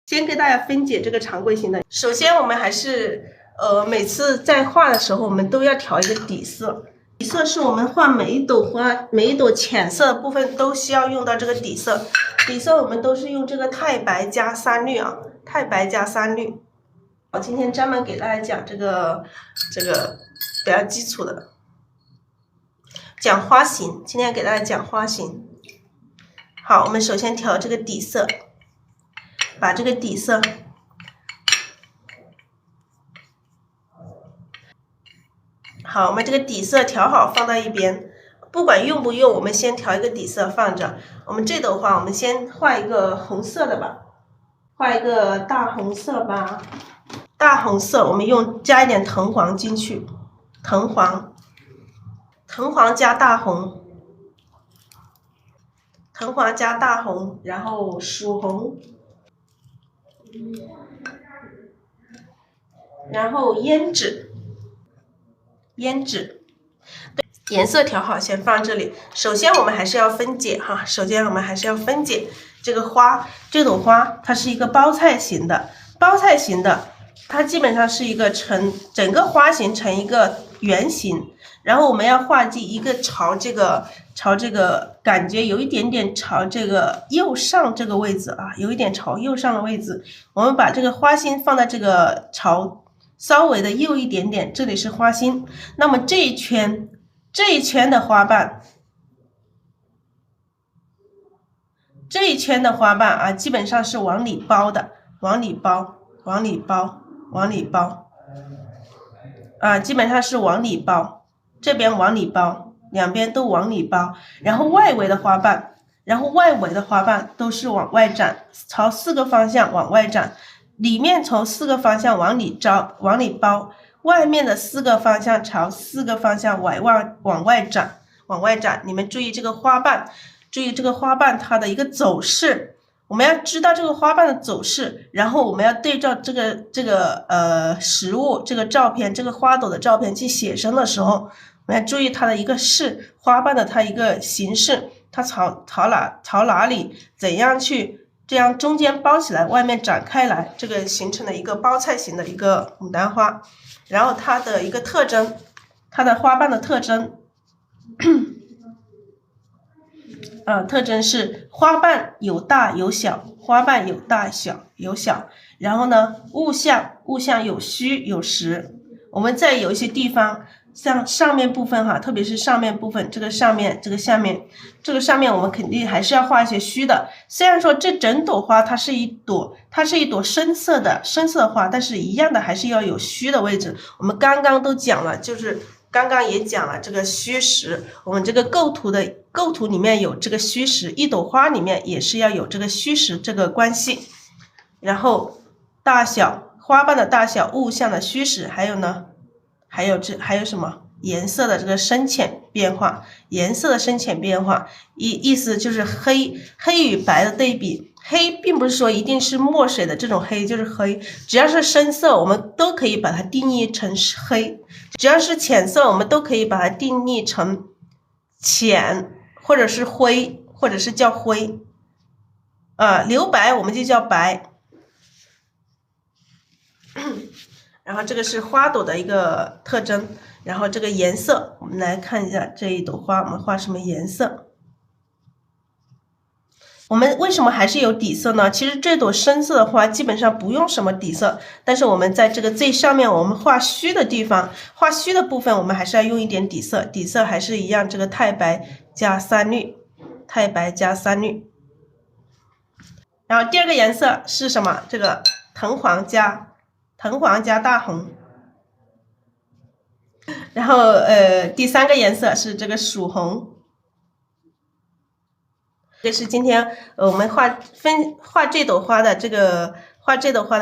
先给大家分解这个常规型的。首先，我们还是每次在画的时候，我们都要调一个底色。底色是我们画每一朵花、每一朵浅色的部分都需要用到这个底色。底色我们都是用这个太白加3绿啊，太白加3绿。我今天专门给大家讲这个比较基础的，讲花型。今天给大家讲花型。好，我们首先调这个底色。把这个底色好，我们这个底色调好放到一边，不管用不用，我们先调一个底色放着。我们这朵花，我们先画一个红色的吧，画一个大红色吧。大红色，我们加一点藤黄进去，藤黄加大红，藤黄加大红，然后曙红。然后胭脂，对，颜色调好先放这里。首先我们还是要分解哈，这个花，这朵花它是一个包菜型的，它基本上是一个整个花型成一个圆形，然后我们要画一个朝这个感觉有一点点朝这个右上这个位置啊，有一点朝右上的位置，我们把这个花心放在这个朝稍微的右一点点，这里是花心。那么这一圈的花瓣，啊，基本上是往里包的，往里包啊，基本上是往里包，这边往里包，两边都往里包，然后外围的花瓣都是往外展，朝4个方向往外展，里面从4个方向往里包，外面的4个方向朝4个方向往外展。你们注意这个花瓣，它的一个走势。我们要知道这个花瓣的走势，然后我们要对照这个实物这个照片，这个花朵的照片去写生的时候，我们要注意它的一个花瓣的它一个形式，它朝哪里，怎样去这样中间包起来，外面展开来，这个形成了一个包菜型的一个牡丹花。然后它的一个特征，它的花瓣的特征特征是花瓣有大有小，然后呢，物象有虚有实。我们在有一些地方，像上面部分哈，特别是上面部分，这个上面，我们肯定还是要画一些虚的。虽然说这整朵花它是一朵深色的花，但是一样的还是要有虚的位置。我们刚刚都讲了，刚刚也讲了这个虚实，我们这个构图里面有这个虚实，一朵花里面也是要有这个虚实这个关系。然后大小，花瓣的大小，物象的虚实，还有什么颜色的这个深浅变化，意思就是黑与白的对比。黑并不是说一定是墨水的这种黑就是黑，只要是深色我们都可以把它定义成黑，只要是浅色我们都可以把它定义成浅，或者是灰，或者是叫灰留白我们就叫白。然后这个是花朵的一个特征，然后这个颜色我们来看一下这一朵花我们画什么颜色。我们为什么还是有底色呢？其实这朵深色的花基本上不用什么底色，但是我们在这个最上面我们画虚的地方，画虚的部分我们还是要用一点底色，底色还是一样，这个太白加3绿，然后第二个颜色是什么？这个藤黄加大红。然后第3个颜色是这个曙红。这是今天我们画这朵花的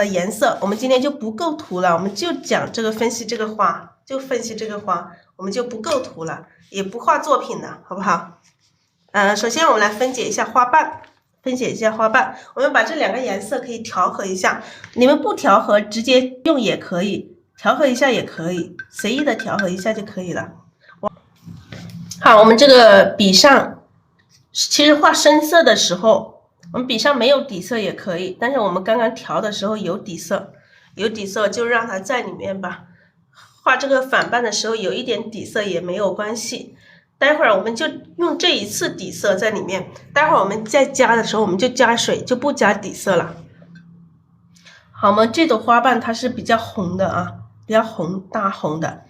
颜色。我们今天就不构图了，我们就讲这个分析这个花，我们就不构图了，也不画作品了，好不好？首先我们来分解一下花瓣。我们把这2个颜色可以调和一下，你们不调和直接用也可以，调和一下也可以，随意的调和一下就可以了。好，我们这个笔上其实画深色的时候我们笔上没有底色也可以，但是我们刚刚调的时候有底色，有底色就让它在里面吧。画这个反瓣的时候有一点底色也没有关系，待会儿我们就用这一次底色在里面，待会儿我们再加的时候我们就加水，就不加底色了。好，我们这朵花瓣它是比较红的啊，比较红，大红的，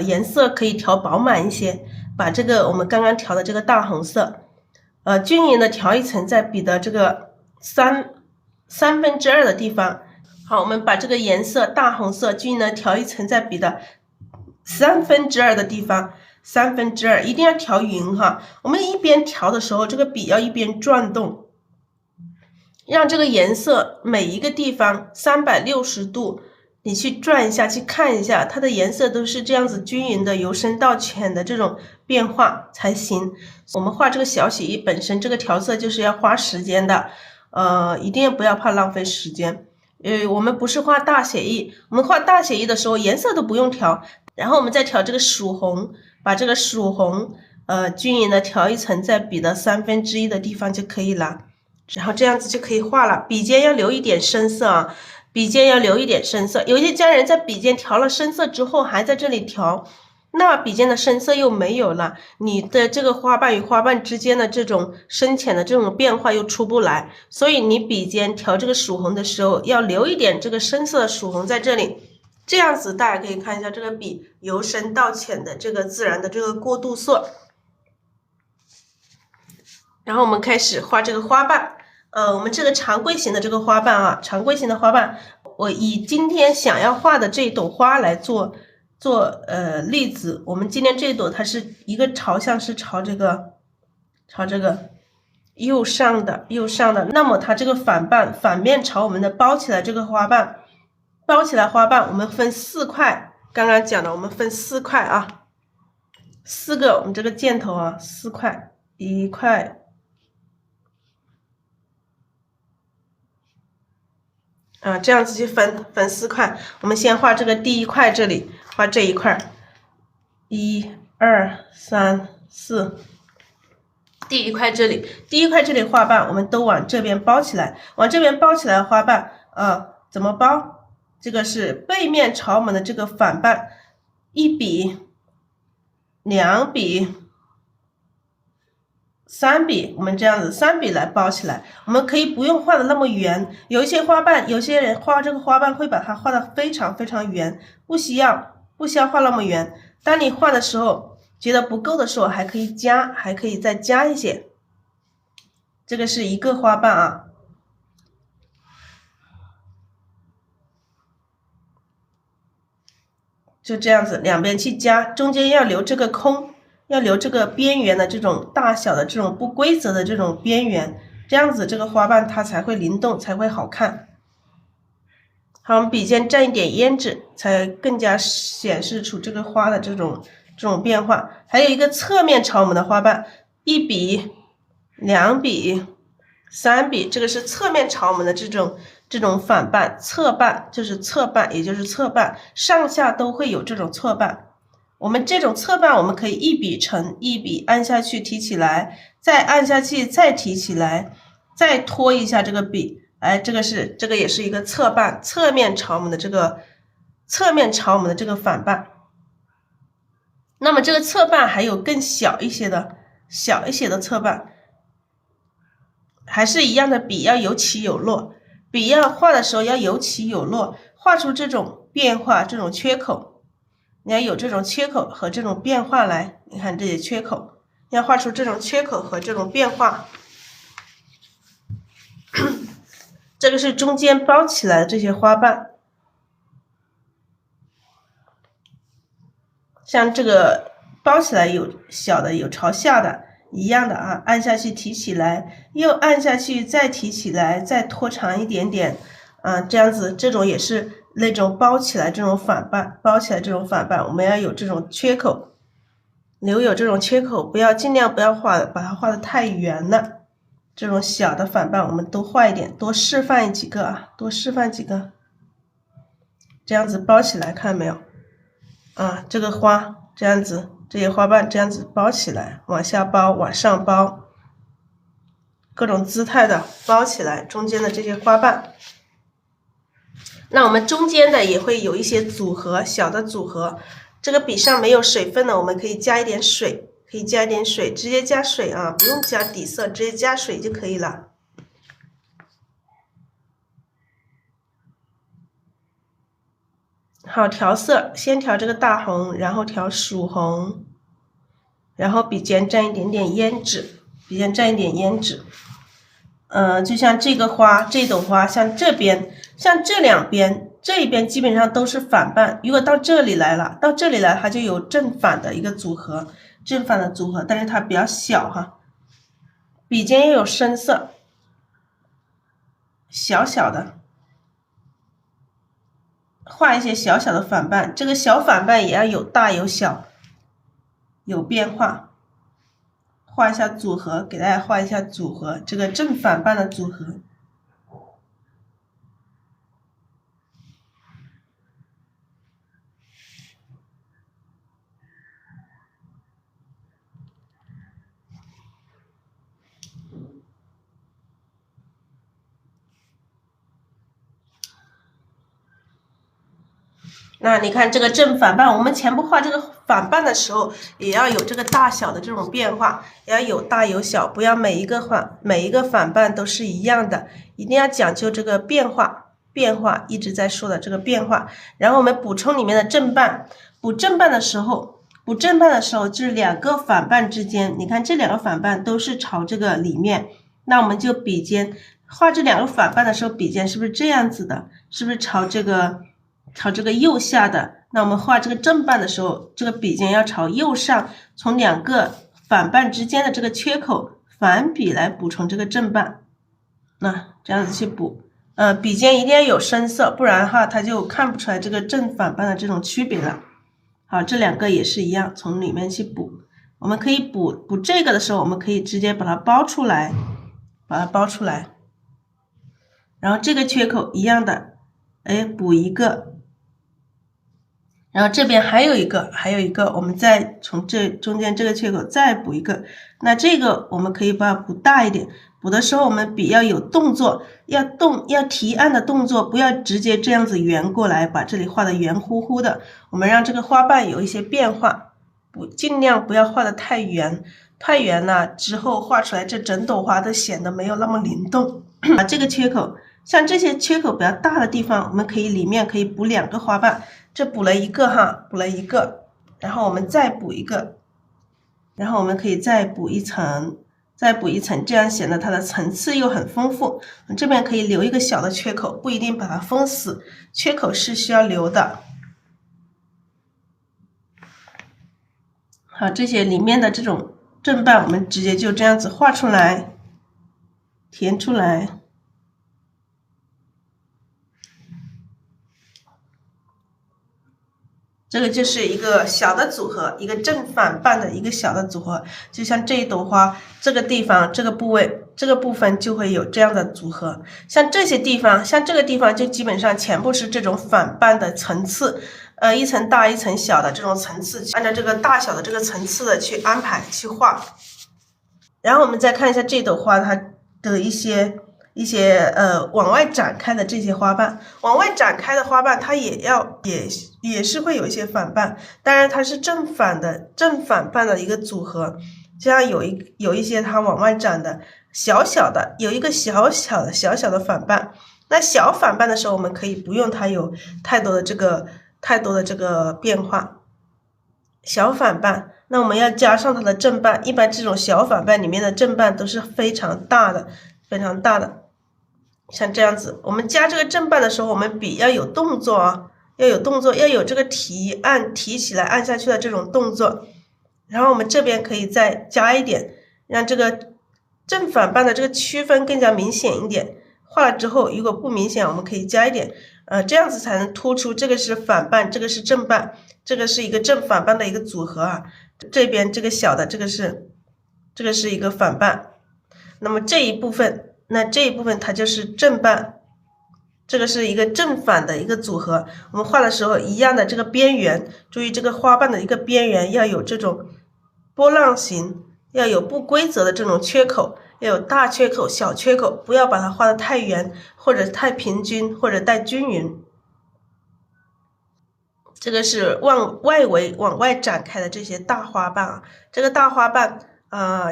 颜色可以调饱满一些，把这个我们刚刚调的这个大红色，均匀的调一层在笔的这个2/3的地方。好，我们把这个颜色大红色均匀的调一层在笔的2/3的地方，2/3一定要调匀哈。我们一边调的时候，这个笔要一边转动，让这个颜色每一个地方360度，你去转一下，去看一下，它的颜色都是这样子均匀的，由深到浅的这种变化才行。我们画这个小写意本身，这个调色就是要花时间的，一定不要怕浪费时间。我们不是画大写意，我们画大写意的时候颜色都不用调，然后我们再调这个曙红，把这个曙红均匀的调一层在笔的1/3的地方就可以了，然后这样子就可以画了。笔尖要留一点深色啊，笔尖要留一点深色。有些家人在笔尖调了深色之后还在这里调，那笔尖的深色又没有了，你的这个花瓣与花瓣之间的这种深浅的这种变化又出不来，所以你笔尖调这个曙红的时候要留一点这个深色的曙红在这里，这样子大家可以看一下这个笔由深到浅的这个自然的这个过渡色。然后我们开始画这个花瓣，我们这个常规型的这个花瓣啊，常规型的花瓣，我以今天想要画的这一朵花来做例子。我们今天这一朵它是一个朝向是朝这个右上的，那么它这个反瓣反面朝我们的包起来这个花瓣，包起来花瓣我们分4块，刚刚讲的我们分4块啊，4个我们这个箭头啊，4块，1块。这样子去分4块。我们先画这个第1块，这里画这一块，1、2、3、4。第1块这里花瓣我们都往这边包起来，往这边包起来花瓣怎么包？这个是背面朝我们的这个反瓣，1笔、2笔、3笔，我们这样子3笔来包起来。我们可以不用画的那么圆，有一些花瓣，有些人画这个花瓣会把它画的非常非常圆，不需要画那么圆。当你画的时候觉得不够的时候还可以再加一些。这个是一个花瓣啊，就这样子两边去加，中间要留这个空，要留这个边缘的这种大小的这种不规则的这种边缘，这样子这个花瓣它才会灵动，才会好看。好，我们笔尖蘸一点胭脂，才更加显示出这个花的这种变化。还有一个侧面朝我们的花瓣，1笔、2笔、3笔，这个是侧面朝我们的这种反瓣，侧瓣就是侧瓣，也就是侧瓣，上下都会有这种侧瓣。我们这种侧瓣我们可以1笔乘1笔，按下去提起来，再按下去再提起来，再拖一下这个笔，这个也是一个侧瓣，侧面朝我们的这个反瓣。那么这个侧瓣还有更小一些的侧瓣，还是一样的，笔要有起有落，笔要画的时候要有起有落，画出这种变化，这种缺口，你要有这种缺口和这种变化来。你看这些缺口，要画出这种缺口和这种变化。这个是中间包起来的这些花瓣，像这个包起来有小的有朝下的一样的啊，按下去提起来，又按下去再提起来，再拖长一点点这样子，这种也是那种包起来这种反瓣，我们要有这种缺口，留有这种缺口，尽量不要把它画的太圆了。这种小的反瓣我们多画一点，多示范几个啊，这样子包起来，看到没有这个花这样子，这些花瓣这样子包起来，往下包，往上包，各种姿态的包起来中间的这些花瓣。那我们中间的也会有一些组合，小的组合。这个笔上没有水分的，我们可以加一点水，可以加一点水，直接加水啊，不用加底色，直接加水就可以了。好，调色，先调这个大红，然后调曙红，然后笔尖蘸一点点胭脂，笔尖蘸一点胭脂。就像这个花，这朵花，像这边，像这两边，这一边基本上都是反瓣。如果到这里来了，到这里来，它就有正反的一个组合，正反的组合，但是它比较小哈。笔尖要有深色，小小的，画一些小小的反瓣。这个小反瓣也要有大有小，有变化。画一下组合，给大家画一下组合，这个正反瓣的组合。那你看这个正反瓣，我们前部画这个反瓣的时候，也要有这个大小的这种变化，也要有大有小，不要每一个反瓣都是一样的，一定要讲究这个变化，一直在说的这个变化。然后我们补充里面的正瓣，补正瓣的时候就是两个反瓣之间，你看这两个反瓣都是朝这个里面，那我们就笔尖画这两个反瓣的时候，笔尖是不是这样子的？是不是朝这个右下的？那我们画这个正瓣的时候，这个笔尖要朝右上，从两个反瓣之间的这个缺口反笔来补充这个正瓣。那这样子去补，笔尖一定要有深色，不然哈它就看不出来这个正反瓣的这种区别了。好，这两个也是一样，从里面去补。我们可以补这个的时候，我们可以直接把它包出来，然后这个缺口一样的，补一个。然后这边还有一个，我们再从这中间这个缺口再补一个。那这个我们可以把它补大一点，补的时候我们笔要有动作，要提按的动作，不要直接这样子圆过来，把这里画的圆乎乎的。我们让这个花瓣有一些变化，尽量不要画的太圆，太圆了之后画出来这整朵花都显得没有那么灵动。把这个缺口，像这些缺口比较大的地方，我们可以里面可以补两个花瓣。这补了一个哈，然后我们再补一个，然后我们可以再补一层，这样显得它的层次又很丰富。这边可以留一个小的缺口，不一定把它封死，缺口是需要留的。好，这些里面的这种正瓣，我们直接就这样子画出来，填出来。这个就是一个小的组合，一个正反瓣的一个小的组合，就像这一朵花，这个地方这个部位这个部分就会有这样的组合。像这些地方，像这个地方就基本上全部是这种反瓣的层次，一层大一层小的这种层次，按照这个大小的这个层次的去安排去画。然后我们再看一下这朵花它的一些往外展开的这些花瓣，往外展开的花瓣它也是会有一些反瓣，当然它是正反瓣的一个组合。这样有一些它往外展的小小的，有一个小小的反瓣。那小反瓣的时候，我们可以不用它有太多的这个变化。小反瓣，那我们要加上它的正瓣，一般这种小反瓣里面的正瓣都是非常大的。像这样子，我们加这个正瓣的时候，我们笔要有动作啊，要有这个提起来按下去的这种动作。然后我们这边可以再加一点，让这个正反瓣的这个区分更加明显一点。画了之后，如果不明显，我们可以加一点，这样子才能突出这个是反瓣，这个是正瓣，这个是一个正反瓣的一个组合啊。这边这个小的，这个是一个反瓣。那么这一部分它就是正瓣，这个是一个正反的一个组合。我们画的时候一样的这个边缘，注意这个花瓣的一个边缘要有这种波浪形，要有不规则的这种缺口，要有大缺口、小缺口，不要把它画得太圆，或者太平均，或者太均匀。这个是往外围往外展开的这些大花瓣啊，这个大花瓣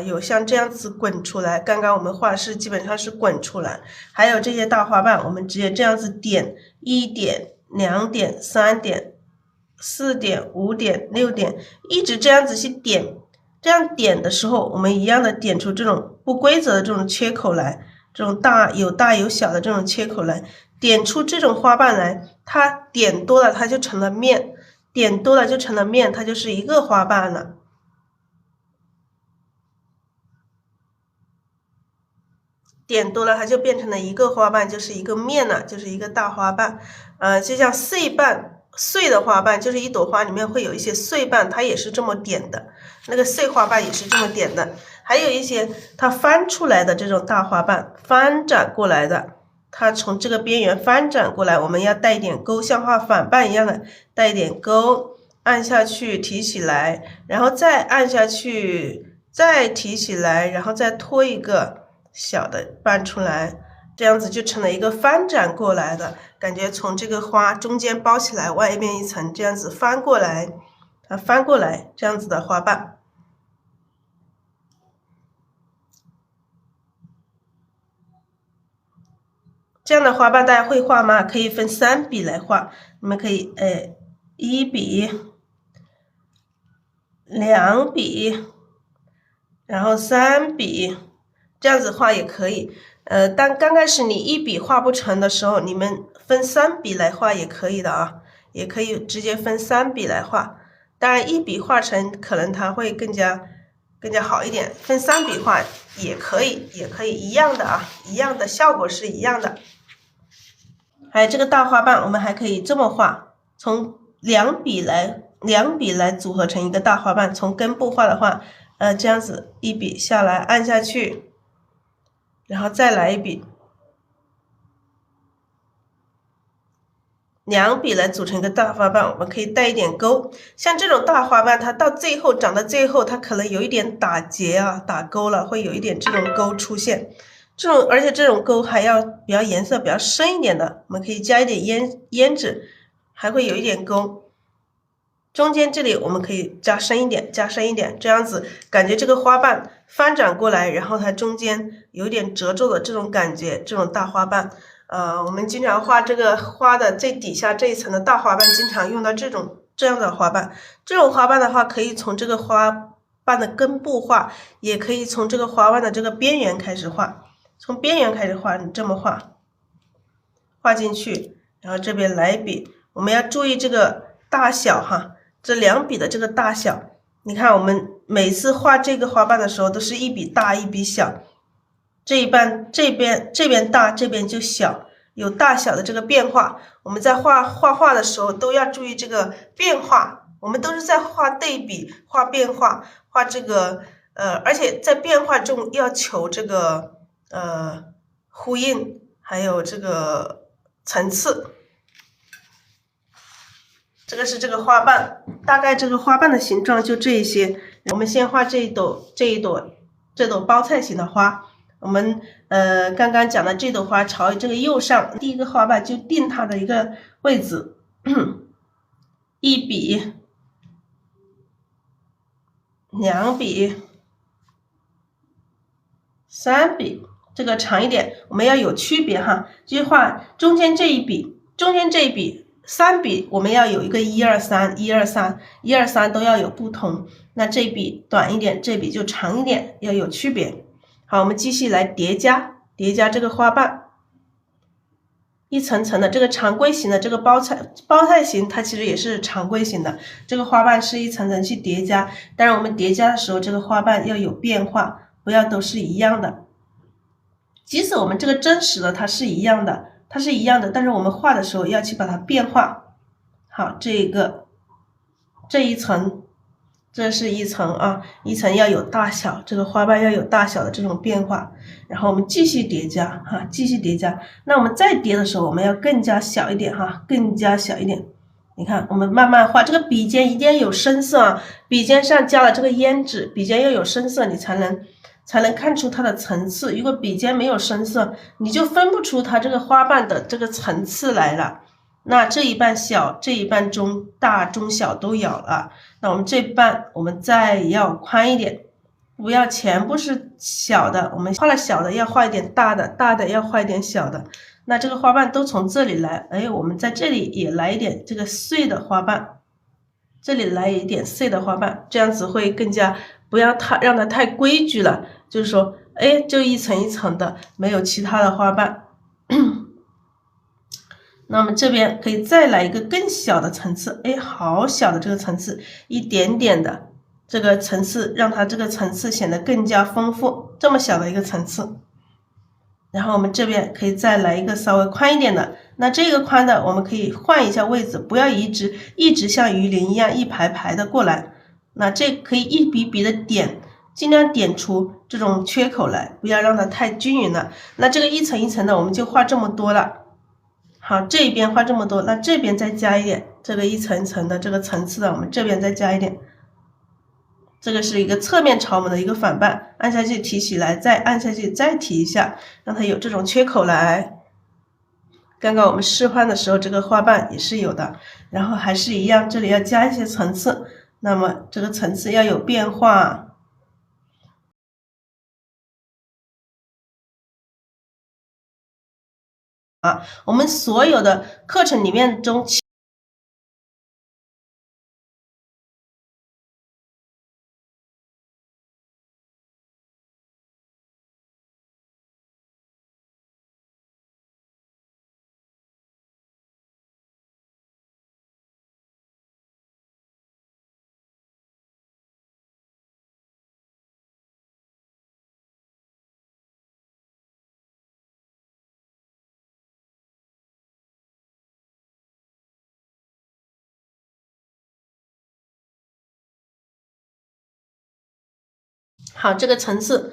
有像这样子滚出来，刚刚我们画是基本上是滚出来，还有这些大花瓣，我们直接这样子点1点、2点、3点、4点、5点、6点，一直这样子去点。这样点的时候，我们一样的点出这种不规则的这种缺口来，这种有大有小的这种缺口来，点出这种花瓣来，它点多了它就成了面，点多了就成了面，它就是一个花瓣了。点多了它就变成了一个花瓣，就是一个面了，就是一个大花瓣。就像碎瓣，碎的花瓣就是一朵花里面会有一些碎瓣，它也是这么点的，那个碎花瓣也是这么点的。还有一些它翻出来的这种大花瓣，翻展过来的，它从这个边缘翻展过来，我们要带一点钩，像画反瓣一样的带一点钩，按下去提起来，然后再按下去，再提起来，然后再拖一个小的瓣出来，这样子就成了一个翻展过来的感觉，从这个花中间包起来，外面一层这样子翻过来，它翻过来这样子的花瓣。这样的花瓣大家会画吗？可以分3笔来画，你们可以1笔、2笔，然后3笔，这样子画也可以。但刚开始你1笔画不成的时候，你们分3笔来画也可以的啊，也可以直接分3笔来画。当然1笔画成可能它会更加好一点，分3笔画也可以一样的啊，一样的效果是一样的。还有这个大花瓣，我们还可以这么画，从2笔来组合成一个大花瓣。从根部画的话，这样子1笔下来按下去，然后再来1笔，2笔来组成一个大花瓣，我们可以带一点钩。像这种大花瓣，它到最后长到最后，它可能有一点打结啊、打钩了，会有一点这种钩出现。而且这种钩还要比较颜色比较深一点的，我们可以加一点胭脂，还会有一点钩。中间这里我们可以加深一点，这样子感觉这个花瓣翻展过来，然后它中间有点褶皱的这种感觉，这种大花瓣。我们经常画这个花的最底下这一层的大花瓣，经常用到这样的花瓣。这种花瓣的话，可以从这个花瓣的根部画，也可以从这个花瓣的这个边缘开始画。从边缘开始画，你这么画进去，然后这边来1笔，我们要注意这个大小哈，这2笔的这个大小。你看我们每次画这个花瓣的时候，都是1笔大1笔小，这边大，这边就小，有大小的这个变化。我们在画画的时候都要注意这个变化，我们都是在画对比、画变化、画这个而且在变化中要求这个呼应，还有这个层次。这个是这个花瓣，大概这个花瓣的形状就这一些。我们先画这朵包菜型的花。我们刚刚讲的这朵花朝这个右上，第一个花瓣就定它的一个位置，1笔、2笔、3笔。这个长一点，我们要有区别哈，就是画中间这一笔，3笔我们要有一个1、2、3、1、2、3、1、2、3都要有不同。那这笔短一点，这笔就长一点，要有区别。好，我们继续来叠加这个花瓣，一层层的。这个常规型的这个包菜型，它其实也是常规型的。这个花瓣是一层层去叠加，当然我们叠加的时候，这个花瓣要有变化，不要都是一样的。即使我们这个真实的它是一样的，但是我们画的时候要去把它变化。好，这一层，这是一层啊，一层要有大小，这个花瓣要有大小的这种变化。然后我们继续叠加哈，继续叠加。那我们再叠的时候，我们要更加小一点哈，更加小一点。你看，我们慢慢画，这个笔尖一定要有深色啊，笔尖上加了这个胭脂，笔尖要有深色，你才能才能看出它的层次。如果笔尖没有深色，你就分不出它这个花瓣的这个层次来了。那这一半小，这一半中，大中小都有了。那我们这半我们再要宽一点，不要全部是小的，我们画了小的要画一点大的，大的要画一点小的。那这个花瓣都从这里来，哎，我们在这里也来一点这个碎的花瓣，这里来一点碎的花瓣，这样子会更加不要让它太规矩了，就是说，哎，就一层一层的，没有其他的花瓣。那么这边可以再来一个更小的层次，哎，好小的这个层次，一点点的这个层次，让它这个层次显得更加丰富，这么小的一个层次。然后我们这边可以再来一个稍微宽一点的，那这个宽的我们可以换一下位置，不要一直像鱼鳞一样一排排的过来，那这可以一笔笔的点，尽量点出这种缺口来，不要让它太均匀了。那这个一层一层的我们就画这么多了。好，这边画这么多，那这边再加一点，这个一层一层的这个层次的，我们这边再加一点。这个是一个侧面朝我们的一个反瓣，按下去提起来，再按下去再提一下，让它有这种缺口来。刚刚我们示范的时候，这个花瓣也是有的，然后还是一样，这里要加一些层次，那么这个层次要有变化。我们所有的课程里面中。好，这个层次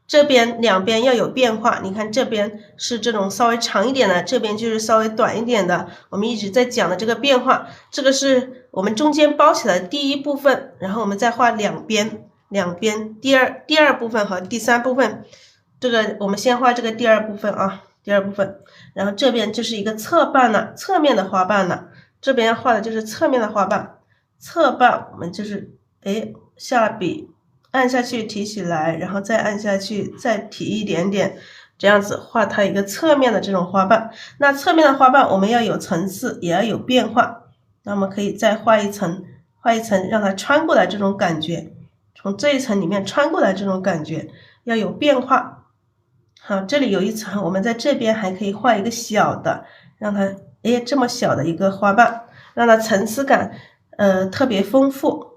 这边两边要有变化，你看这边是这种稍微长一点的，这边就是稍微短一点的，我们一直在讲的这个变化，这个是我们中间包起来的第一部分，然后我们再画两边第二部分和第三部分，这个我们先画这个第二部分啊，第二部分，然后这边就是一个侧瓣了，侧面的花瓣了，这边要画的就是侧面的花瓣，侧瓣我们就是下笔按下去提起来，然后再按下去再提一点点，这样子画它一个侧面的这种花瓣。那侧面的花瓣我们要有层次，也要有变化，那么可以再画一层让它穿过来这种感觉，从这一层里面穿过来这种感觉要有变化。好，这里有一层，我们在这边还可以画一个小的，让它这么小的一个花瓣，让它层次感特别丰富。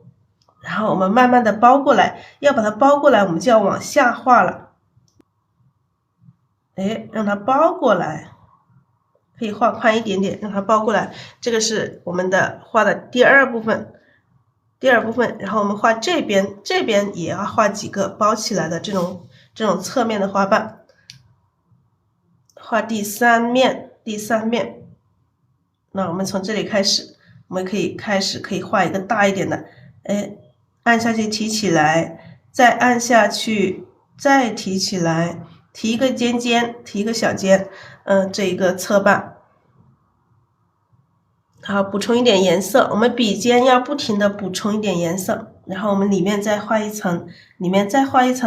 然后我们慢慢的包过来，要把它包过来，我们就要往下画了。让它包过来，可以画宽一点点，让它包过来。这个是我们的画的第二部分，然后我们画这边也要画几个包起来的这种侧面的花瓣。画第三面，那我们从这里开始，我们可以画一个大一点的，按下去提起来，再按下去再提起来，提一个尖尖，提一个小尖，这一个侧瓣。好，补充一点颜色，我们笔尖要不停的补充一点颜色，然后我们里面再画一层，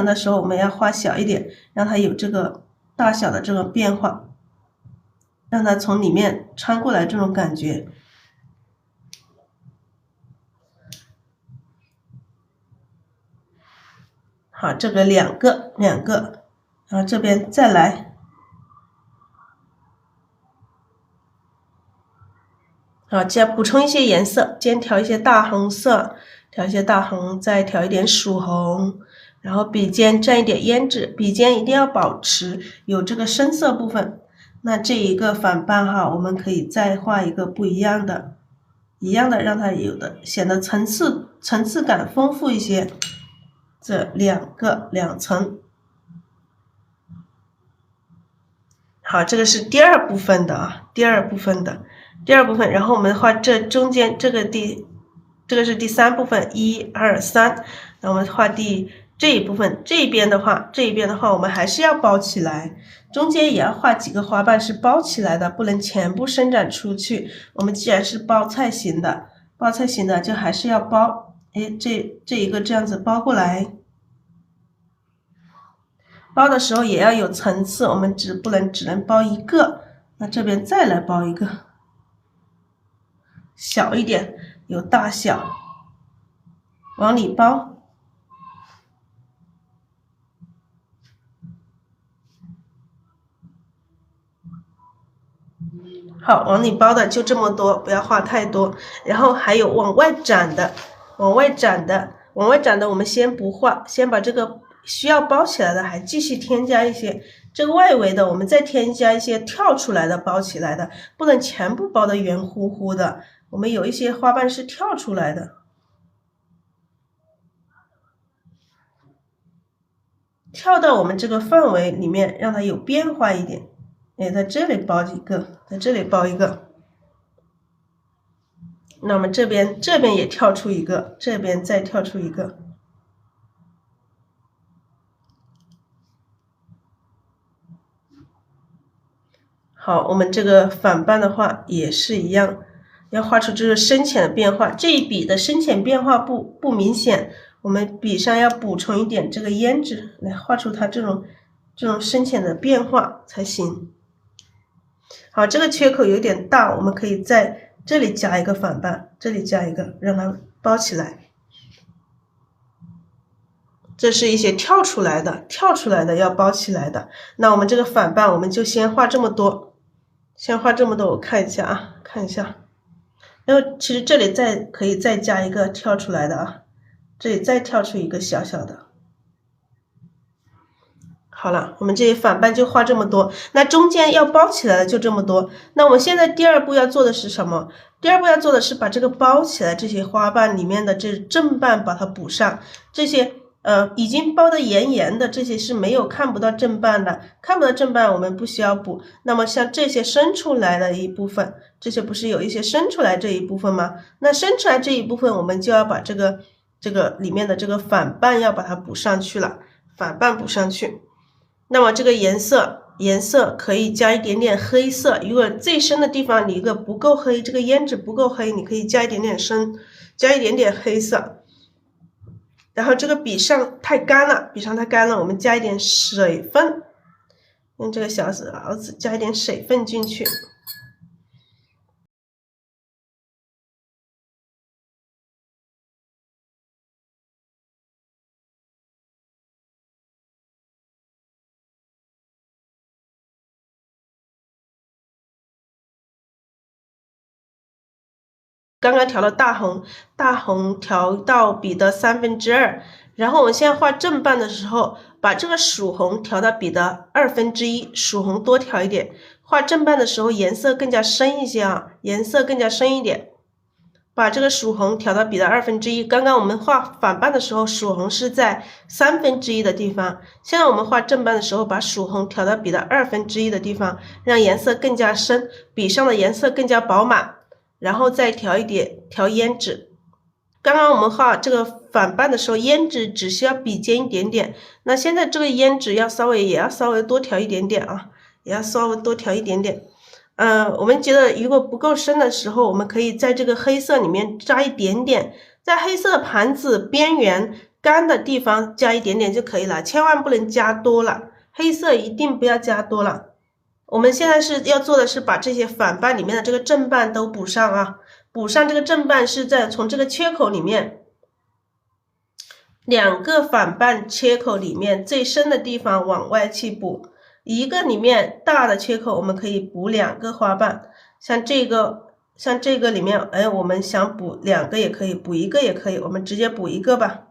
的时候我们要画小一点，让它有这个大小的这种变化，让它从里面穿过来这种感觉。好，这个两个，然后这边再来。好，这样补充一些颜色，先调一些大红色，再调一点曙红，然后笔尖蘸一点胭脂，笔尖一定要保持有这个深色部分。那这一个反瓣哈，我们可以再画一个不一样的，让它有的显得层次感丰富一些。这两层。好，这个是第二部分的啊，第二部分，然后我们画这中间这个是第三部分，1、2、3，那我们画第这一部分，这边的话我们还是要包起来，中间也要画几个花瓣是包起来的，不能全部伸展出去。我们既然是包菜型的，就还是要包，哎，这一个这样子包过来，包的时候也要有层次，我们只能包一个，那这边再来包一个，小一点，有大小，往里包。好，往里包的就这么多，不要画太多。然后还有往外展的，往外展的我们先不画，先把这个需要包起来的还继续添加一些，这个外围的我们再添加一些跳出来的包起来的，不能全部包的圆乎乎的，我们有一些花瓣是跳出来的，跳到我们这个范围里面，让它有变化一点。哎，在这里包一个，在这里包一个。那么这边也跳出一个，这边再跳出一个。好，我们这个反瓣的话也是一样，要画出这个深浅的变化。这一笔的深浅变化不明显，我们笔上要补充一点这个胭脂，来画出它这种深浅的变化才行。好，这个缺口有点大，我们可以在这里加一个反瓣，这里加一个，让它包起来。这是一些跳出来的要包起来的。那我们这个反瓣，我们就先画这么多，我看一下啊，然后其实这里可以再加一个跳出来的啊，这里再跳出一个小小的。好了，我们这些反瓣就画这么多，那中间要包起来的就这么多。那我们现在第二步要做的是什么？第二步要做的是把这个包起来这些花瓣里面的这正瓣把它补上，这些已经包得严严的，这些是看不到正瓣的，看不到正瓣我们不需要补。那么像这些伸出来的一部分，这些不是有一些伸出来这一部分吗？那伸出来这一部分我们就要把这个里面的这个反瓣要把它补上去了，反瓣补上去。那么这个颜色可以加一点点黑色，如果最深的地方你一个不够黑，这个胭脂不够黑，你可以加一点点深，加一点点黑色。然后这个笔上太干了，我们加一点水分，用这个小勺子加一点水分进去。刚刚调了大红调到笔的2/3，然后我们现在画正瓣的时候，把这个曙红调到笔的1/2，曙红多调一点。画正瓣的时候颜色更加深一些啊，把这个曙红调到笔的1/2。刚刚我们画反瓣的时候，曙红是在1/3的地方，现在我们画正瓣的时候，把曙红调到笔的1/2的地方，让颜色更加深，笔上的颜色更加饱满。然后再调胭脂。刚刚我们画这个反瓣的时候，胭脂只需要笔尖一点点，那现在这个胭脂也要稍微多调一点点啊，我们觉得如果不够深的时候，我们可以在这个黑色里面加一点点，在黑色盘子边缘干的地方加一点点就可以了，千万不能加多了，黑色一定不要加多了。我们现在是要做的是把这些反瓣里面的这个正瓣都补上啊，补上这个正瓣是从这个缺口里面2个反瓣缺口里面最深的地方往外去补，一个里面大的缺口我们可以补2个花瓣，像这个里面，我们想补2个也可以，补1个也可以，我们直接补1个吧，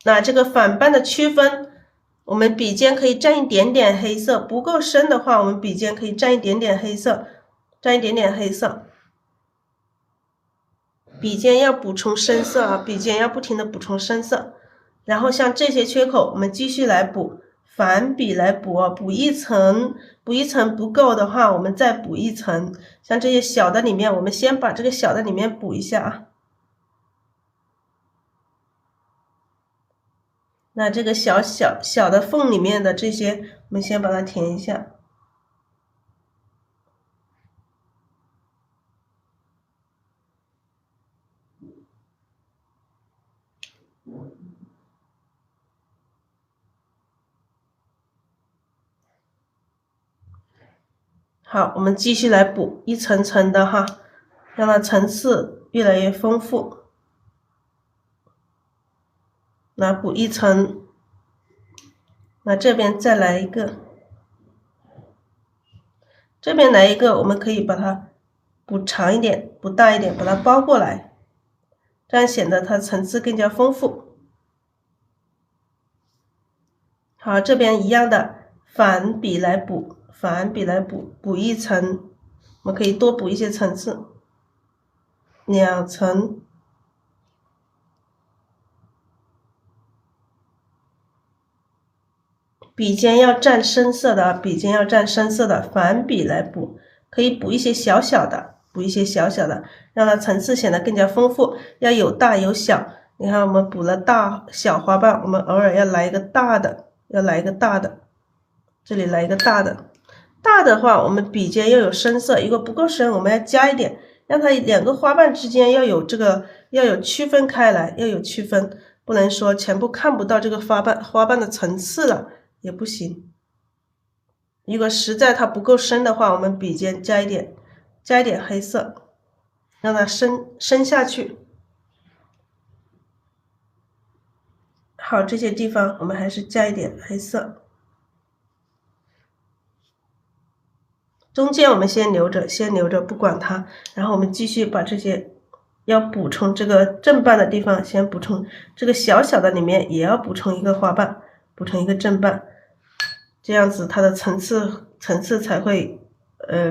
那这个反瓣的区分，我们笔尖可以蘸一点点黑色，不够深的话，我们笔尖可以蘸一点点黑色，笔尖要补充深色啊，笔尖要不停的补充深色。然后像这些缺口，我们继续来补，反笔来补啊，补一层不够的话，我们再补一层。像这些小的里面，我们先把这个小的里面补一下啊。那这个小的缝里面的这些，我们先把它填一下。好，我们继续来补，一层层的哈，让它层次越来越丰富。那补一层，那这边再来一个，这边来一个，我们可以把它补长一点，补大一点，把它包过来，这样显得它层次更加丰富。好，这边一样的，反比来补，反比来补，补一层，我们可以多补一些层次，2层。笔尖要蘸深色的，笔尖要蘸深色的，反笔来补，可以补一些小小的，补一些小小的，让它层次显得更加丰富。要有大有小，你看我们补了大小花瓣，我们偶尔要来一个大的，要来一个大的，这里来一个大的。大的话，我们笔尖要有深色，如果不够深，我们要加一点，让它2个花瓣之间要有区分开来，要有区分，不能说全部看不到这个花瓣的层次了。也不行，如果实在它不够深的话，我们笔尖加一点黑色，让它深下去。好，这些地方我们还是加一点黑色，中间我们先留着不管它，然后我们继续把这些要补充这个正瓣的地方先补充，这个小小的里面也要补充一个花瓣，补充一个正瓣。这样子它的层次才会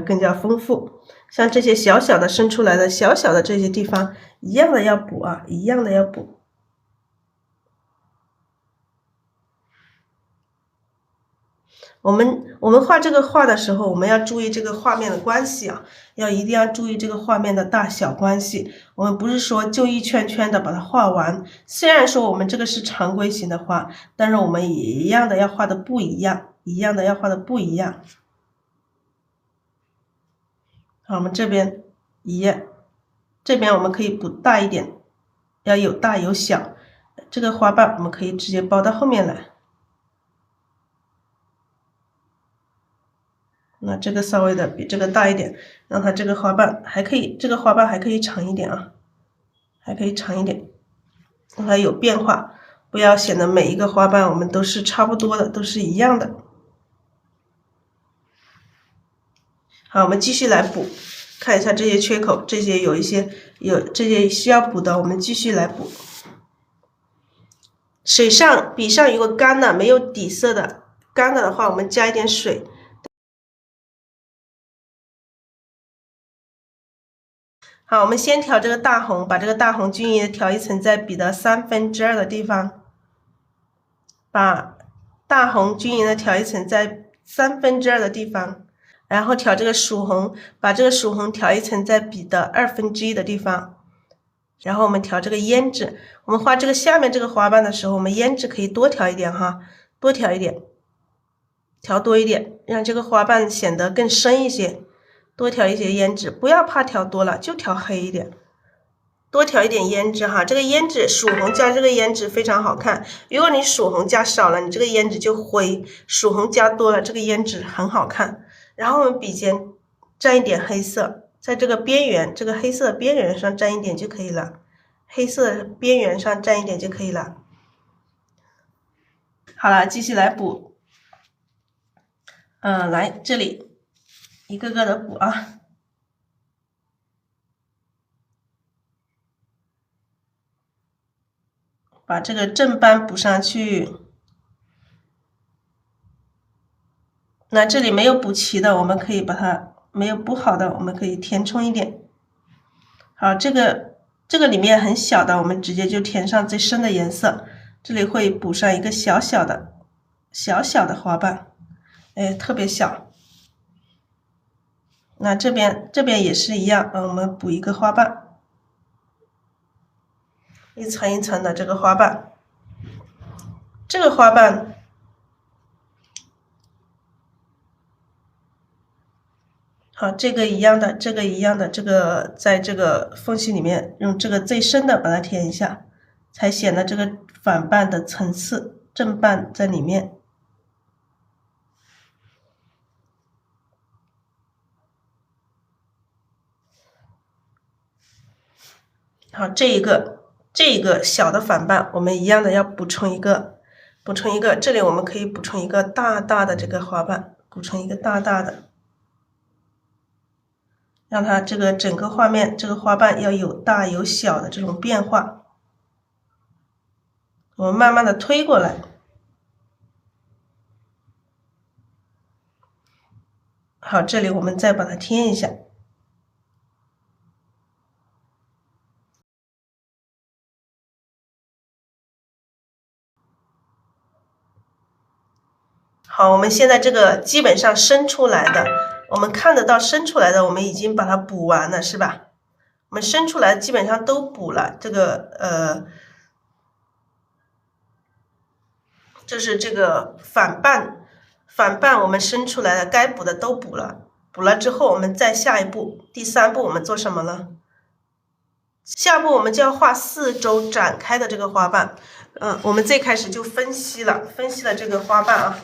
更加丰富。像这些小小的伸出来的小小的这些地方，一样的要补啊，一样的要补。我们画这个画的时候，我们要注意这个画面的关系啊，一定要注意这个画面的大小关系。我们不是说就一圈圈的把它画完，虽然说我们这个是常规型的画，但是我们也一样的要画的不一样，要画的不一样。好，我们这边一样，这边我们可以补大一点，要有大有小。这个花瓣我们可以直接包到后面来。那这个稍微的比这个大一点，让它这个花瓣还可以，这个花瓣还可以长一点啊，还可以长一点，让它有变化，不要显得每一个花瓣我们都是差不多的，都是一样的。好，我们继续来补，看一下这些缺口，这些这些需要补的，我们继续来补。笔上如果干了没有底色的，干了的话，我们加一点水。好，我们先调这个大红，把这个大红均匀的调一层在笔的2/3的地方，把大红均匀的调一层在2/3的地方，然后调这个曙红，把这个曙红调一层在笔的1/2的地方，然后我们调这个胭脂，我们画这个下面这个花瓣的时候，我们胭脂可以多调一点哈，多调一点，调多一点，让这个花瓣显得更深一些。多调一些胭脂，不要怕调多了，就调黑一点，多调一点胭脂哈。这个胭脂曙红加这个胭脂非常好看，如果你曙红加少了，你这个胭脂就灰；曙红加多了，这个胭脂很好看。然后我们笔尖蘸一点黑色，在这个边缘，这个黑色边缘上蘸一点就可以了，黑色边缘上蘸一点就可以了。好了，继续来补。来这里。一个个的补啊，把这个正斑补上去。那这里没有补齐的，我们可以把它没有补好的，我们可以填充一点。好，这个里面很小的，我们直接就填上最深的颜色。这里会补上一个小小的花瓣，特别小。那这边也是一样，我们补一个花瓣，一层一层的这个花瓣。这个花瓣，好，这个一样的，这个一样的，这个在这个缝隙里面用这个最深的把它填一下，才显得这个反瓣的层次，正瓣在里面。好，这一个小的反瓣，我们一样的要补充一个，这里我们可以补充一个大大的这个花瓣，补充一个大大的，让它这个整个画面这个花瓣要有大有小的这种变化。我们慢慢的推过来。好，这里我们再把它贴一下。好，我们现在这个基本上伸出来的，我们看得到伸出来的，我们已经把它补完了，是吧？我们伸出来基本上都补了，这个就是这个反瓣我们伸出来的该补的都补了，补了之后我们再下一步，第3步我们做什么呢？下步我们就要画4周展开的这个花瓣。我们最开始就分析了这个花瓣啊。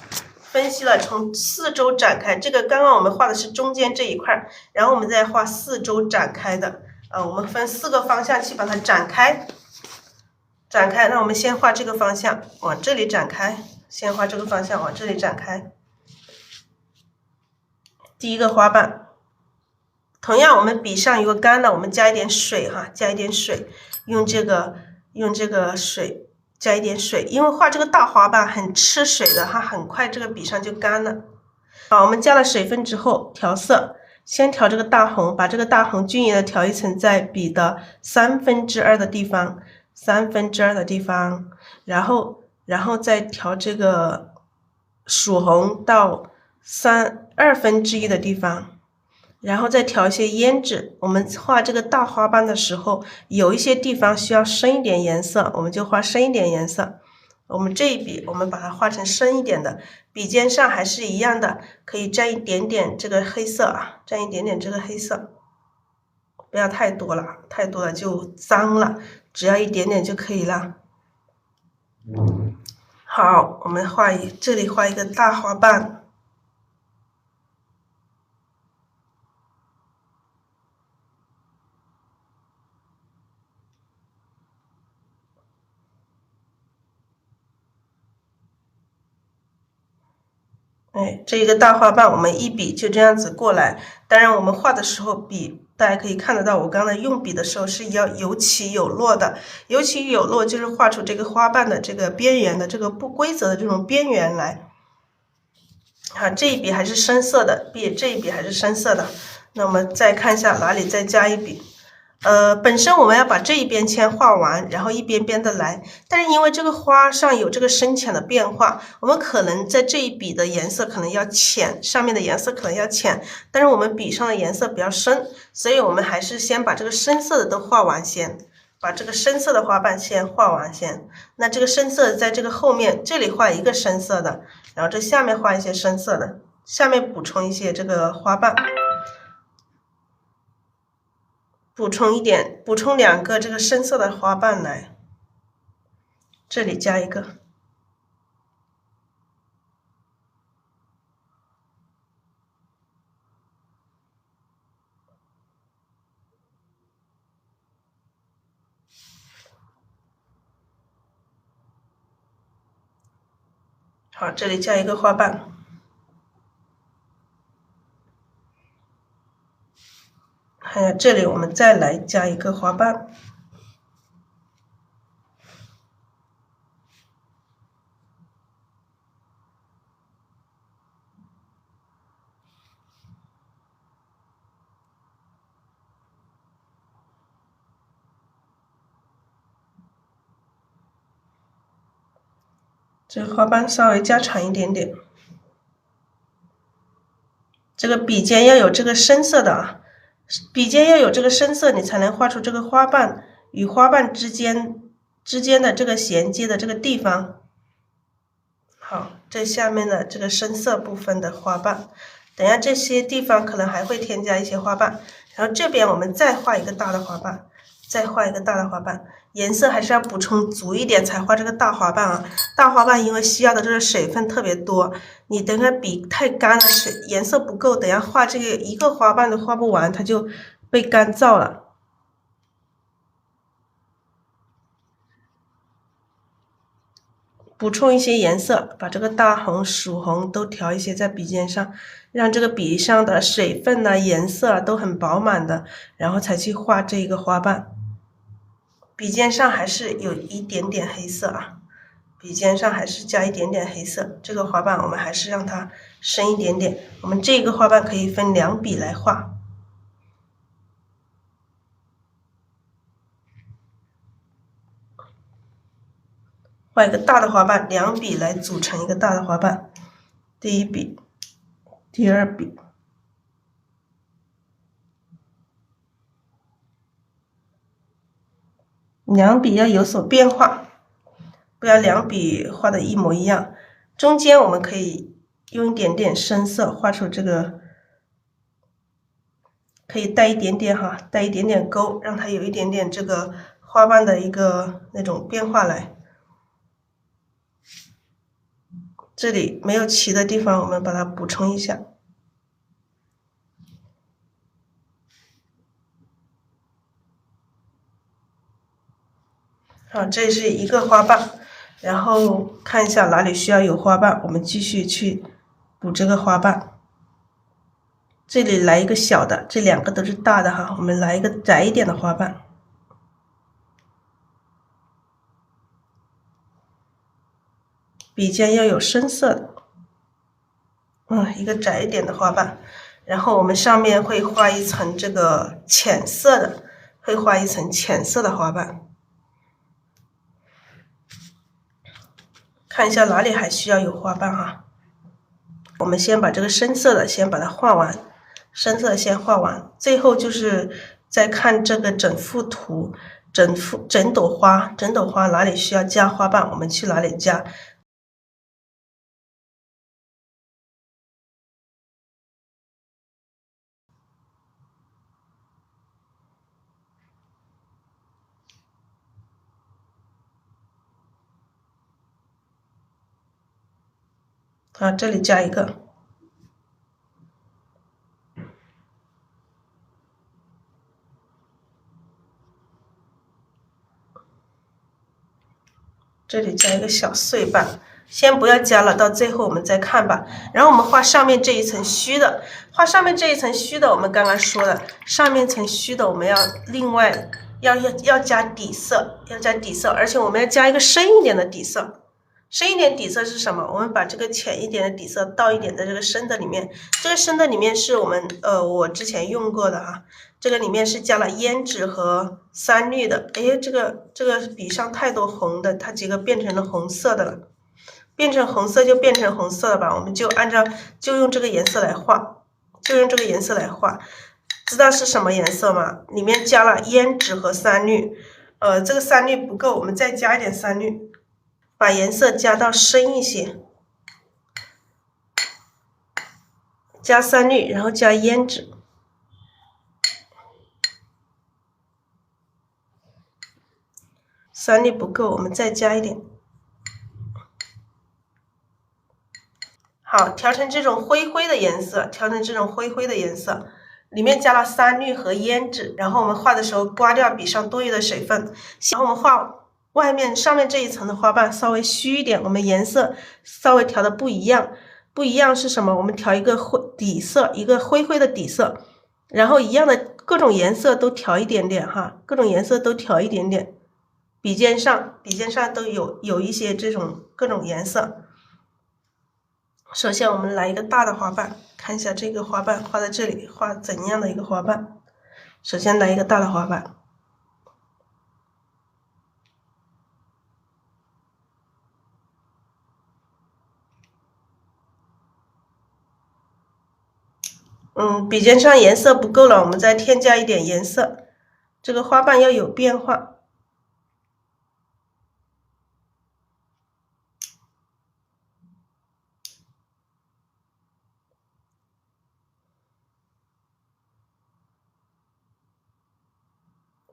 分析了从4周展开，这个刚刚我们画的是中间这一块，然后我们再画4周展开的，我们分4个方向去把它展开。那我们先画这个方向，往这里展开，先画这个方向往这里展开。第一个花瓣，同样我们笔上有个干的，我们加一点水哈，加一点水，用这个水。加一点水，因为画这个大花瓣很吃水的，它很快这个笔上就干了。好，我们加了水分之后调色，先调这个大红，把这个大红均匀的调一层在笔的2/3的地方，2/3的地方，然后再调这个曙红到2/3的地方。然后再调一些胭脂，我们画这个大花瓣的时候，有一些地方需要深一点颜色，我们就画深一点颜色。我们这一笔，我们把它画成深一点的，笔尖上还是一样的，可以沾一点点这个黑色啊，沾一点点这个黑色，不要太多了，太多了就脏了，只要一点点就可以了。好，我们这里画一个大花瓣。这一个大花瓣我们一笔就这样子过来，当然我们画的时候笔大家可以看得到，我刚才用笔的时候是要有起有落的，有起有落就是画出这个花瓣的这个边缘的这个不规则的这种边缘来。好，这一笔还是深色的，这一笔还是深色的，那我们再看一下哪里再加一笔。本身我们要把这一边先画完，然后一边边的来。但是因为这个花上有这个深浅的变化，我们可能在这一笔的颜色可能要浅，上面的颜色可能要浅，但是我们笔上的颜色比较深，所以我们还是先把这个深色的都画完先，把这个深色的花瓣先画完先。那这个深色在这个后面这里画一个深色的，然后这下面画一些深色的，下面补充一些这个花瓣。补充2个这个深色的花瓣来，这里加一个。好，这里加一个花瓣。还有这里我们再来加一个花瓣。这个花瓣稍微加长一点点。这个笔尖要有这个深色的啊，笔尖要有这个深色，你才能画出这个花瓣与花瓣之间的这个衔接的这个地方。好，这下面的这个深色部分的花瓣，等下这些地方可能还会添加一些花瓣，然后这边我们再画一个大的花瓣，再画一个大的花瓣，颜色还是要补充足一点才画这个大花瓣啊。大花瓣因为需要的这个水分特别多，你等下笔太干了，水颜色不够，等下画这个一个花瓣都画不完，它就被干燥了。补充一些颜色，把这个大红、曙红都调一些在笔尖上，让这个笔上的水分呢、颜色都很饱满的，然后才去画这一个花瓣。笔尖上还是有一点点黑色啊，笔尖上还是加一点点黑色。这个花瓣我们还是让它深一点点。我们这个花瓣可以分2笔来画。画一个大的花瓣，2笔来组成一个大的花瓣。第一笔，第二笔，两笔要有所变化，不要2笔画的一模一样。中间我们可以用一点点深色画出这个，可以带一点点哈，带一点点勾，让它有一点点这个花瓣的一个那种变化来。这里没有齐的地方，我们把它补充一下。好，这是一个花瓣，然后看一下哪里需要有花瓣，我们继续去补这个花瓣。这里来一个小的，这2个都是大的哈，我们来一个窄一点的花瓣。笔尖要有深色的，一个窄一点的花瓣，然后我们上面会画一层这个浅色的，会画一层浅色的花瓣。看一下哪里还需要有花瓣哈，我们先把这个深色的先把它画完，深色先画完，最后就是再看这个整幅图，整朵花哪里需要加花瓣，我们去哪里加。啊，这里加一个，这里加一个小碎瓣，先不要加了，到最后我们再看吧。然后我们画上面这一层虚的，画上面这一层虚的，我们刚刚说了，上面层虚的我们要另外要加底色，要加底色，而且我们要加一个深一点的底色。深一点底色是什么？我们把这个浅一点的底色倒一点在这个深的里面，这个深的里面是我们我之前用过的哈，这个里面是加了胭脂和3绿的。哎，这个笔上太多红的，它几个变成了红色的了，变成红色就变成红色了吧，我们就用这个颜色来画，就用这个颜色来画。知道是什么颜色吗？里面加了胭脂和3绿，这个3绿不够，我们再加一点3绿。把颜色加到深一些，加3绿，然后加胭脂。3绿不够，我们再加一点。好，调成这种灰灰的颜色，调成这种灰灰的颜色，里面加了3绿和胭脂，然后我们画的时候刮掉笔上多余的水分，然后我们画外面上面这一层的花瓣稍微虚一点，我们颜色稍微调的不一样。不一样是什么？我们调一个底色，一个灰灰的底色，然后一样的各种颜色都调一点点哈，各种颜色都调一点点。笔尖上都有一些这种各种颜色。首先我们来一个大的花瓣，看一下这个花瓣画在这里，画怎样的一个花瓣。首先来一个大的花瓣。笔尖上颜色不够了，我们再添加一点颜色，这个花瓣要有变化。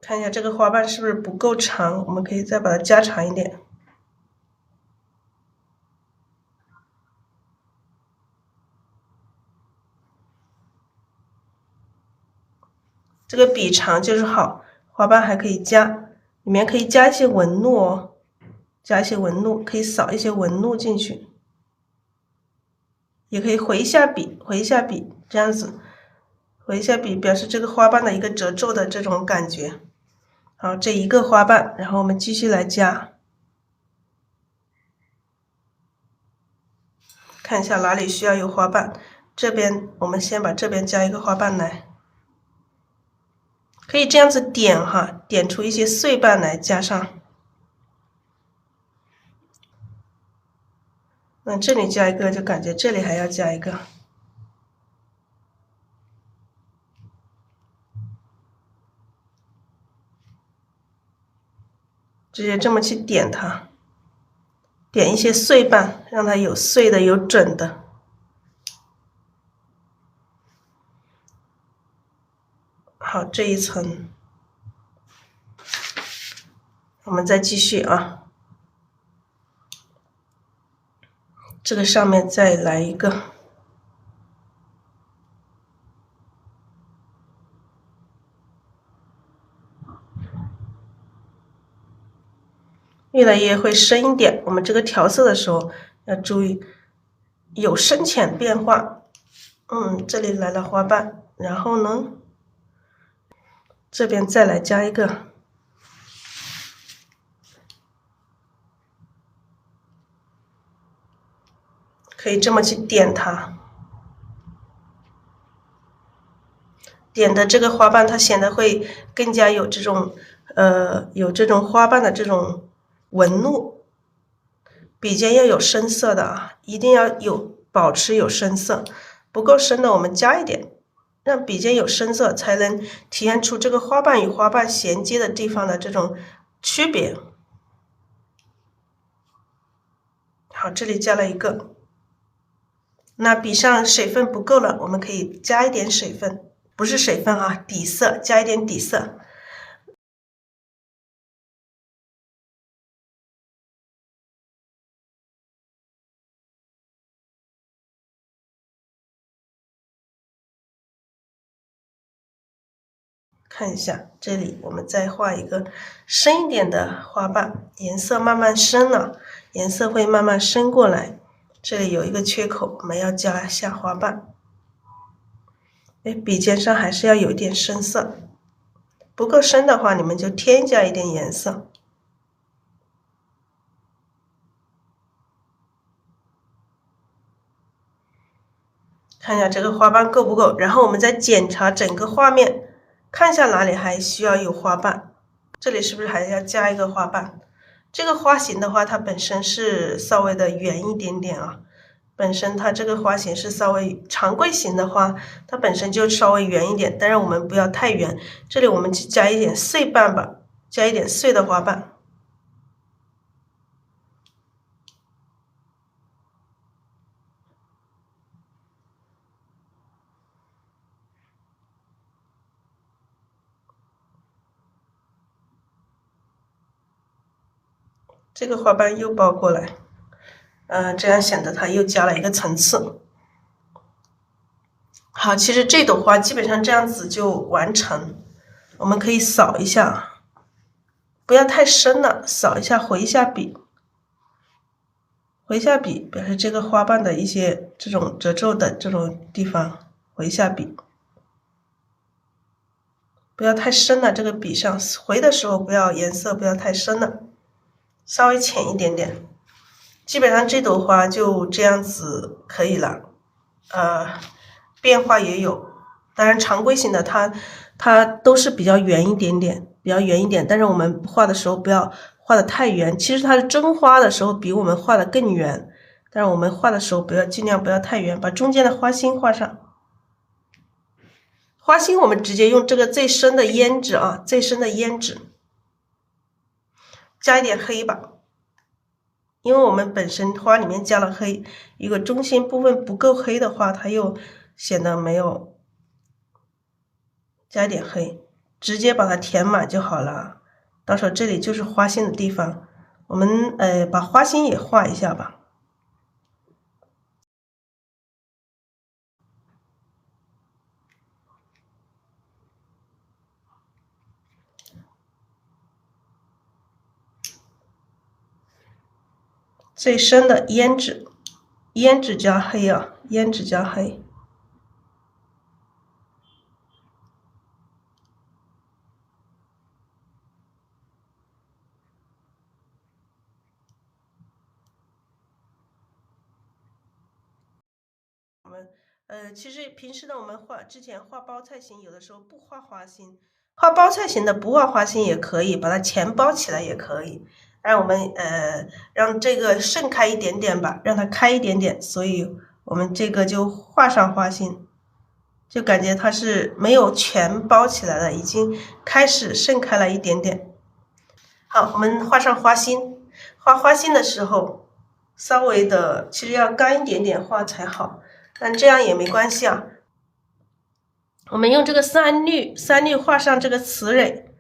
看一下这个花瓣是不是不够长，我们可以再把它加长一点。这个笔长就是好，花瓣还可以加，里面可以加一些纹路哦，加一些纹路，可以扫一些纹路进去，也可以回一下笔，回一下笔，这样子，回一下笔表示这个花瓣的一个褶皱的这种感觉。好，这一个花瓣，然后我们继续来加，看一下哪里需要有花瓣，这边我们先把这边加一个花瓣来。可以这样子点哈，点出一些碎瓣来加上。那这里加一个，就感觉这里还要加一个。直接这么去点它，点一些碎瓣，让它有碎的，有整的。好，这一层，我们再继续啊。这个上面再来一个，越来越会深一点。我们这个调色的时候要注意有深浅变化。这里来了花瓣，然后呢，这边再来加一个。可以这么去点它，点的这个花瓣它显得会更加有这种有这种花瓣的这种纹路。笔尖要有深色的啊，一定要保持有深色，不够深的我们加一点，让笔尖有深色，才能体现出这个花瓣与花瓣衔接的地方的这种区别。好，这里加了一个。那笔上水分不够了，我们可以加一点水分，不是水分啊，底色，加一点底色。看一下这里，我们再画一个深一点的花瓣，颜色慢慢深了，颜色会慢慢深过来。这里有一个缺口，我们要加下花瓣。笔尖上还是要有一点深色，不够深的话，你们就添加一点颜色。看一下这个花瓣够不够，然后我们再检查整个画面，看一下哪里还需要有花瓣。这里是不是还要加一个花瓣？这个花型的话，它本身是稍微的圆一点点啊。本身它这个花型是稍微常规型的话，它本身就稍微圆一点，但是我们不要太圆。这里我们就加一点碎瓣吧，加一点碎的花瓣。这个花瓣又包过来，这样显得它又加了一个层次。好，其实这朵花基本上这样子就完成。我们可以扫一下，不要太深了，扫一下，回一下笔，回一下笔，表示这个花瓣的一些这种褶皱的这种地方，回一下笔，不要太深了。这个笔上回的时候不要颜色不要太深了，稍微浅一点点。基本上这朵花就这样子可以了，变化也有，当然常规型的它都是比较圆一点点，比较圆一点，但是我们画的时候不要画的太圆。其实它是真花的时候比我们画的更圆，但是我们画的时候尽量不要太圆，把中间的花心画上。花心我们直接用这个最深的胭脂啊，最深的胭脂，加一点黑吧。因为我们本身花里面加了黑，如果中心部分不够黑的话，它又显得没有，加一点黑。直接把它填满就好了。到时候这里就是花心的地方，我们把花心也画一下吧。最深的胭脂，胭脂加黑啊，胭脂加黑。我们其实平时呢，我们之前画包菜形，有的时候不画花心，画包菜形的不画花心也可以，把它前包起来也可以。让我们让这个盛开一点点吧，让它开一点点，所以我们这个就画上花心，就感觉它是没有全包起来了，已经开始盛开了一点点。好，我们画上花心，画花心的时候稍微的其实要干一点点画才好，但这样也没关系啊。我们用这个三绿画上这个雌蕊，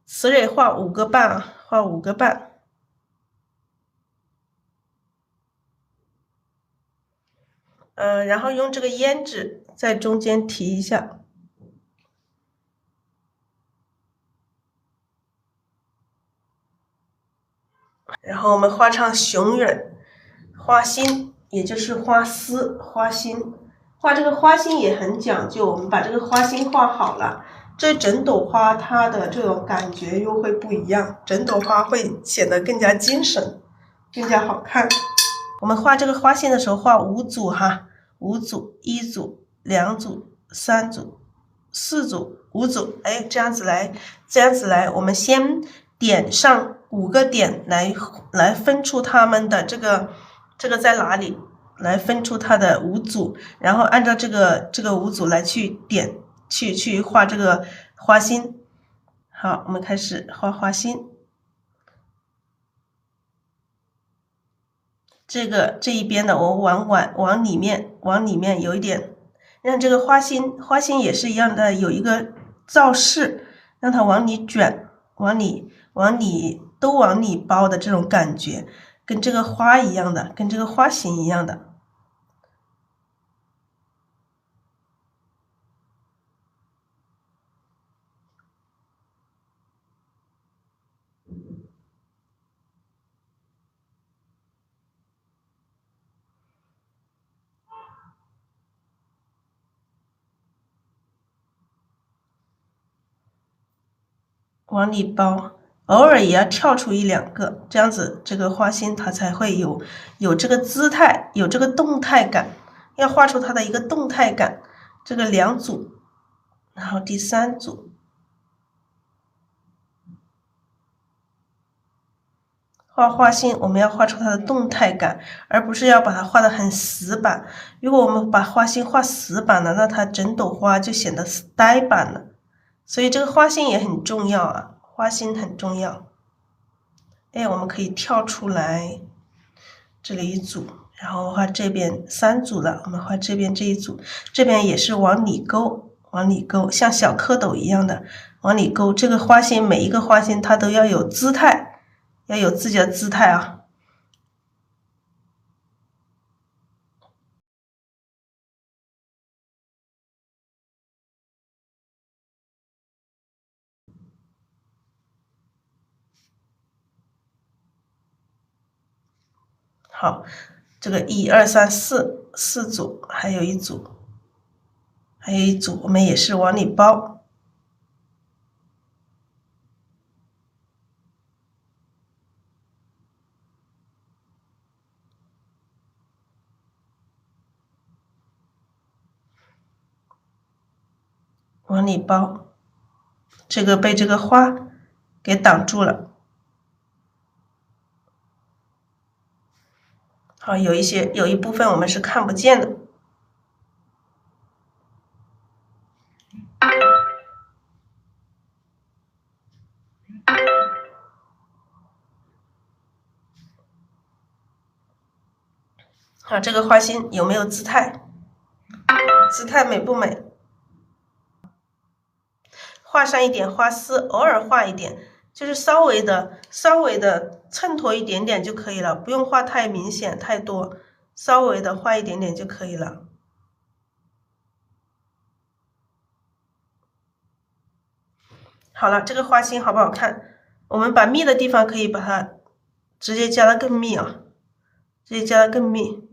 雌蕊画5个瓣啊，画5个瓣。然后用这个胭脂在中间提一下，然后我们画上雄蕊，花心也就是花丝，花心。画这个花心也很讲究，我们把这个花心画好了，这整朵花它的这种感觉又会不一样，整朵花会显得更加精神，更加好看。我们画这个花心的时候画5组哈，5组，1组，2组，3组，4组，5组，哎，这样子来，我们先点上5个点来分出它们的这个在哪里，来分出它的5组，然后按照这个5组来去点去画这个花心。好，我们开始画花心。这一边的我往里面有一点，让这个花心也是一样的，有一个造势，让它往里卷，往里都往里包的这种感觉，跟这个花一样的，跟这个花型一样的。往里包，偶尔也要跳出1、2个，这样子这个花心它才会有这个姿态，有这个动态感，要画出它的一个动态感。这个2组，然后第3组，画花心我们要画出它的动态感，而不是要把它画得很死板。如果我们把花心画死板了，那它整朵花就显得呆板了。所以这个花心也很重要啊，花心很重要。哎，我们可以跳出来，这里1组，然后画这边3组了，我们画这边这一组，这边也是往里勾，像小蝌蚪一样的往里勾。这个花心每一个花心它都要有姿态，要有自己的姿态啊。好，这个1、2、3、4组，还有一组，我们也是往里包。往里包，这个被这个花给挡住了。好，有一部分我们是看不见的。好，这个花心有没有姿态？姿态美不美？画上一点花丝，偶尔画一点，就是稍微的衬托一点点就可以了，不用画太明显太多，稍微的画一点点就可以了。好了，这个花心好不好看？我们把密的地方可以把它直接加得更密啊，直接加得更密。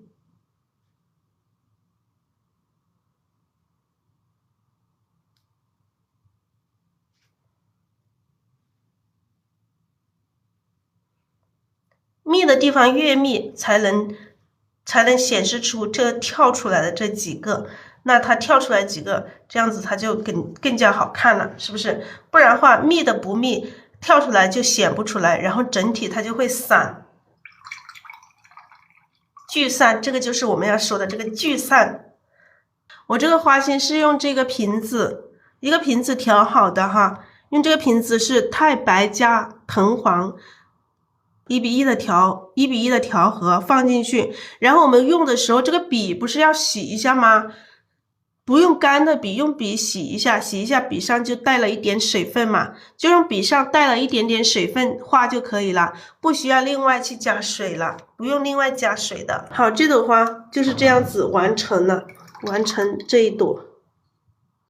密的地方越密，才能显示出这跳出来的这几个。那它跳出来几个，这样子它就更加好看了，是不是？不然的话，密的不密，跳出来就显不出来，然后整体它就会散。聚散，这个就是我们要说的这个聚散。我这个花心是用这个瓶子，一个瓶子调好的哈，用这个瓶子是太白加藤黄。1:1的调和放进去，然后我们用的时候，这个笔不是要洗一下吗？不用干的笔，用笔洗一下，洗一下笔上就带了一点水分嘛，就用笔上带了一点点水分画就可以了，不需要另外去加水了，不用另外加水的。好，这朵花就是这样子完成了，完成这一朵。